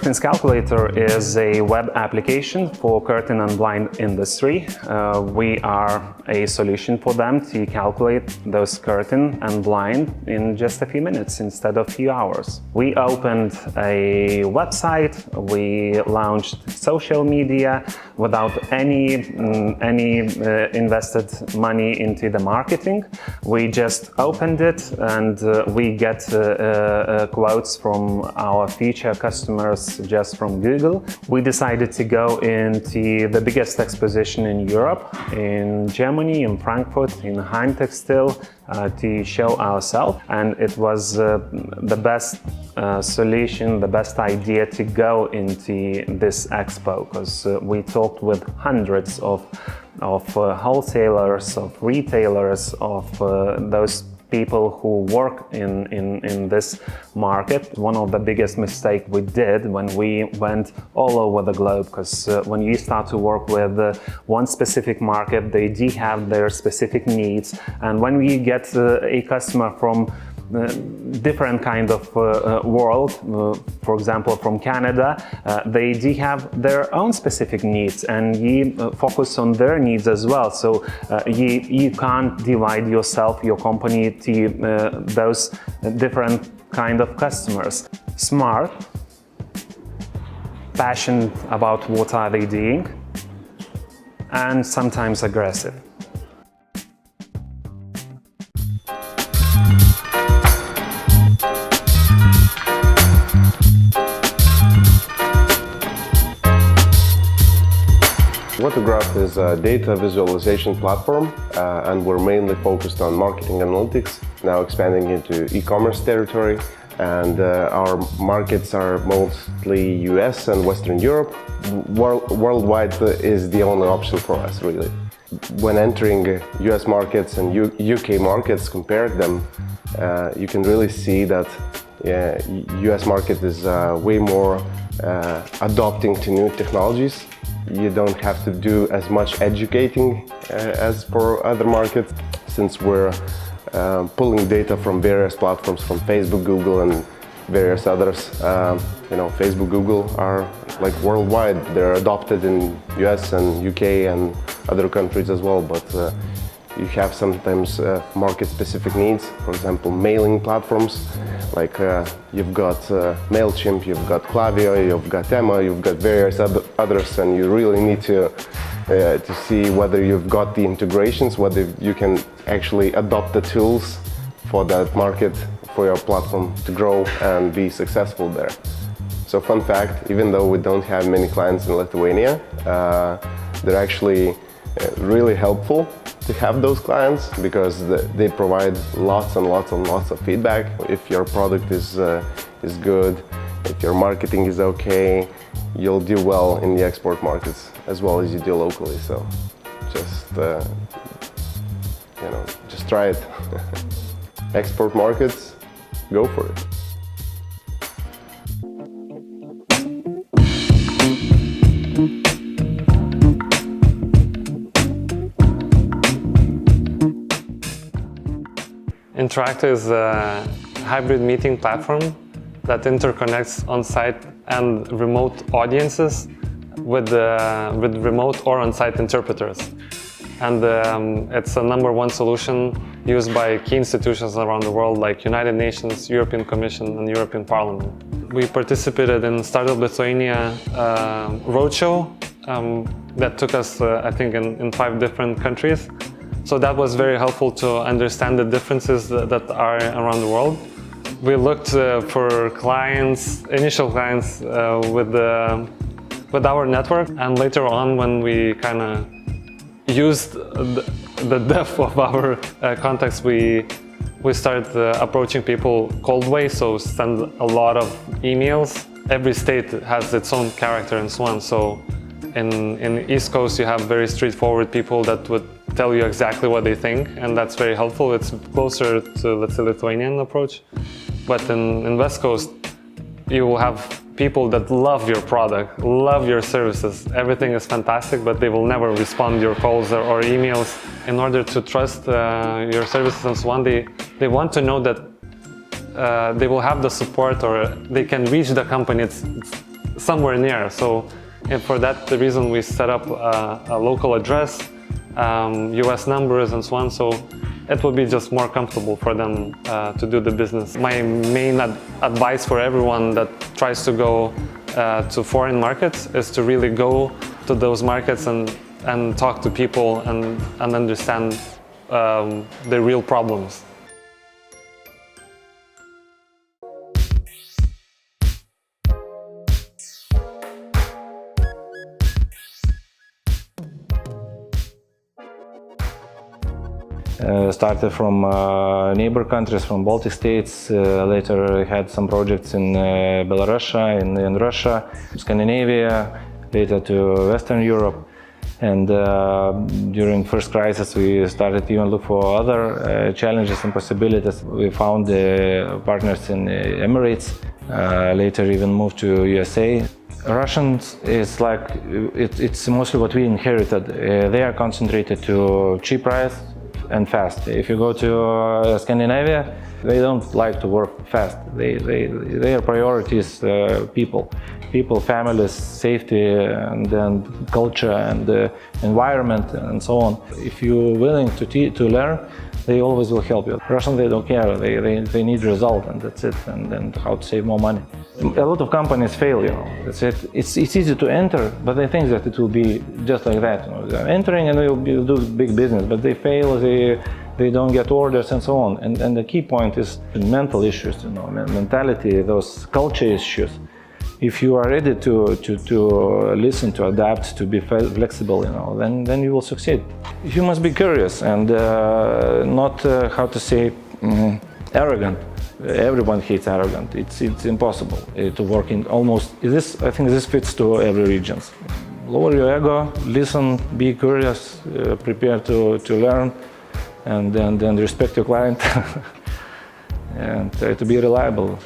Curtains Calculator is a web application for curtain and blind industry. We are a solution for them to calculate those curtain and blind in just a few minutes instead of few hours. We opened a website, we launched social media without any invested money into the marketing. We just opened it and we get quotes from our future customers just from Google. We decided to go into the biggest exposition in Europe, in Germany, in Frankfurt, in Heimtextil, to show ourselves, and it was the best solution, the best idea to go into this expo, because we talked with hundreds of wholesalers, of retailers, of those people who work in this market. One of the biggest mistakes we did when we went all over the globe, because when you start to work with one specific market, they do have their specific needs, and when we get a customer from different kind of world, for example from Canada, they do have their own specific needs, and you focus on their needs as well. So you can't divide yourself, your company, to those different kind of customers. Smart, passionate about what are they doing, and sometimes aggressive. Photograph is a data visualization platform, and we're mainly focused on marketing analytics, now expanding into e-commerce territory, and our markets are mostly US and Western Europe. Worldwide is the only option for us, really. When entering US markets and UK markets, comparing them, you can really see that US market is way more adopting to new technologies. You don't have to do as much educating as for other markets, since we're pulling data from various platforms, from Facebook, Google, and various others. Facebook, Google are like worldwide. They're adopted in US and UK and other countries as well, but you have sometimes market-specific needs. For example, mailing platforms, like you've got MailChimp, you've got Klaviyo, you've got Emma, you've got various others, and you really need to see whether you've got the integrations, whether you can actually adopt the tools for that market, for your platform to grow and be successful there. So fun fact, even though we don't have many clients in Lithuania, they're actually really helpful to have those clients, because they provide lots and lots and lots of feedback. If your product is good, if your marketing is okay, you'll do well in the export markets as well as you do locally. So just try it. Export markets, go for it. Interactive is a hybrid meeting platform that interconnects on-site and remote audiences with remote or on-site interpreters. And it's a #1 solution used by key institutions around the world, like United Nations, European Commission, and European Parliament. We participated in Startup Lithuania roadshow that took us, I think, in 5 different countries. So that was very helpful to understand the differences that are around the world. We looked for clients, initial clients, with our network, and later on, when we kind of used the depth of our contacts, we we started approaching people cold way, so send a lot of emails. Every state has its own character and so on. So in East Coast, you have very straightforward people that would tell you exactly what they think, and that's very helpful. It's closer to, let's say, Lithuanian approach. But in West Coast, you will have people that love your product, love your services. Everything is fantastic, but they will never respond to your calls or emails. In order to trust your services and so on, they want to know that they will have the support, or they can reach the company. It's somewhere near. So, and for that the reason, we set up a local address, US numbers and so on. So it will be just more comfortable for them to do the business. My main advice for everyone that tries to go to foreign markets is to really go to those markets and talk to people and understand the real problems. Started from neighbor countries, from Baltic states, later had some projects in Belarus, in Russia, Scandinavia, later to Western Europe. And during first crisis we started to even look for other challenges and possibilities. We found partners in Emirates, later even moved to USA. Russians is like, it's mostly what we inherited. They are concentrated to cheap price and fast. If you go to Scandinavia, they don't like to work fast. Their priority is people, families, safety, and then culture and environment and so on. If you're willing to learn, they always will help you. Russians, they don't care. They need result, and that's it. And then how to save more money. A lot of companies fail, you know. That's it. It's easy to enter, but they think that it will be just like that. You know, they're entering and they'll do big business, but they fail. They don't get orders and so on. And the key point is mental issues, you know, mentality, those culture issues. If you are ready to listen, to adapt, to be flexible, you know, then you will succeed. You must be curious and not how to say arrogant. Everyone hates arrogant. It's impossible to work in almost this. I think this fits to every region. Lower your ego, listen, be curious, prepare to learn, and then respect your client and try to be reliable.